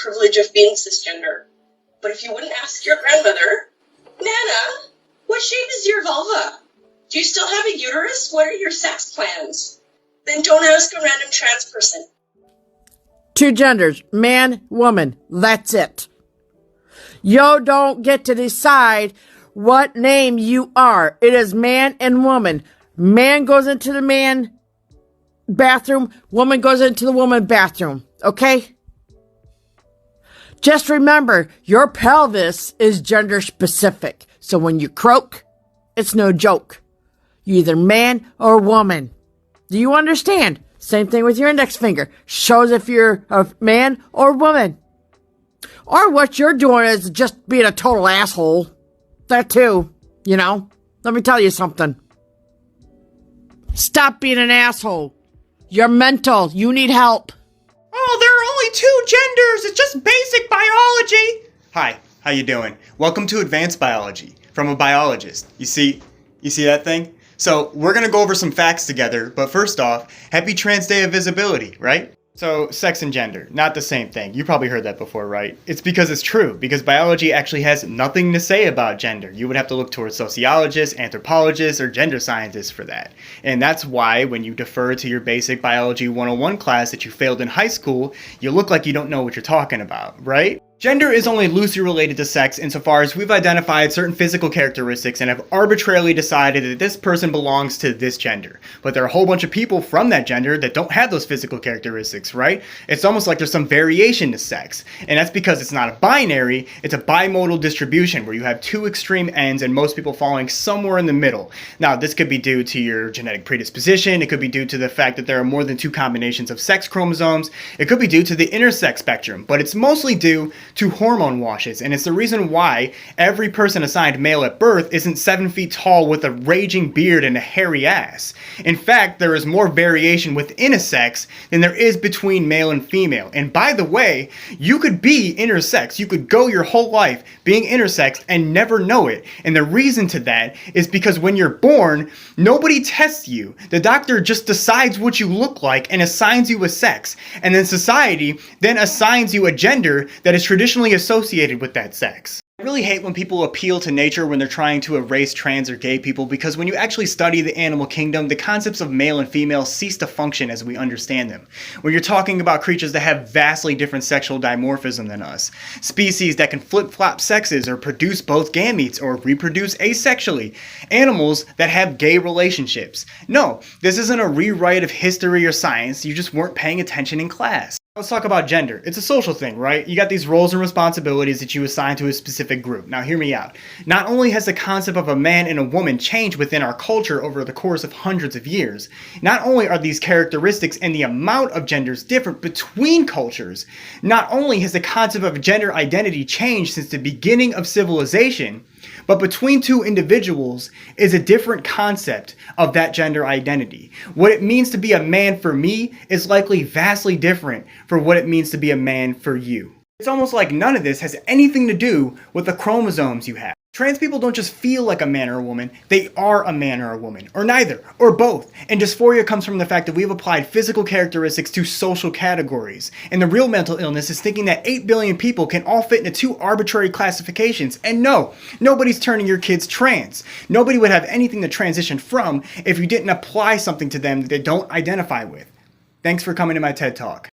privilege of being cisgender. But if you wouldn't ask your grandmother, Nana, what shape is your vulva? Do you still have a uterus? What are your sex plans? Then don't ask a random trans person. Two genders, man, woman, that's it. You don't get to decide what name you are. It is man and woman. Man goes into the man bathroom, woman goes into the woman bathroom, okay? Just remember, your pelvis is gender specific. So when you croak, it's no joke. You're either man or woman. Do you understand? Same thing with your index finger. Shows if you're a man or woman. Or what you're doing is just being a total asshole. That too, you know. Let me tell you something. Stop being an asshole. You're mental. You need help. Oh, there are only two genders. It's just basic biology. Hi, how you doing? Welcome to Advanced Biology from a biologist. You see that thing? So we're gonna go over some facts together, but first off, happy Trans Day of Visibility, right? So sex and gender, not the same thing. You probably heard that before, right? It's because it's true, because biology actually has nothing to say about gender. You would have to look towards sociologists, anthropologists, or gender scientists for that. And that's why when you defer to your basic biology 101 class that you failed in high school, you look like you don't know what you're talking about, right? Gender is only loosely related to sex insofar as we've identified certain physical characteristics and have arbitrarily decided that this person belongs to this gender. But there are a whole bunch of people from that gender that don't have those physical characteristics, right? It's almost like there's some variation to sex. And that's because it's not a binary, it's a bimodal distribution where you have two extreme ends and most people falling somewhere in the middle. Now, this could be due to your genetic predisposition, it could be due to the fact that there are more than two combinations of sex chromosomes, it could be due to the intersex spectrum, but it's mostly due to hormone washes, and it's the reason why every person assigned male at birth isn't 7 feet tall with a raging beard and a hairy ass. In fact, there is more variation within a sex than there is between male and female. And by the way, you could be intersex. You could go your whole life being intersex and never know it. And the reason to that is because when you're born, nobody tests you. The doctor just decides what you look like and assigns you a sex. And then society then assigns you a gender that is traditionally associated with that sex. I really hate when people appeal to nature when they're trying to erase trans or gay people, because when you actually study the animal kingdom, the concepts of male and female cease to function as we understand them. When you're talking about creatures that have vastly different sexual dimorphism than us, species that can flip-flop sexes or produce both gametes or reproduce asexually, animals that have gay relationships. No, this isn't a rewrite of history or science, you just weren't paying attention in class. Let's talk about gender. It's a social thing, right? You got these roles and responsibilities that you assign to a specific group. Now hear me out. Not only has the concept of a man and a woman changed within our culture over the course of hundreds of years, not only are these characteristics and the amount of genders different between cultures, not only has the concept of gender identity changed since the beginning of civilization, but between two individuals is a different concept of that gender identity. What it means to be a man for me is likely vastly different for what it means to be a man for you. It's almost like none of this has anything to do with the chromosomes you have. Trans people don't just feel like a man or a woman, they are a man or a woman, or neither, or both. And dysphoria comes from the fact that we've applied physical characteristics to social categories. And the real mental illness is thinking that 8 billion people can all fit into two arbitrary classifications. And no, nobody's turning your kids trans. Nobody would have anything to transition from if you didn't apply something to them that they don't identify with. Thanks for coming to my TED Talk.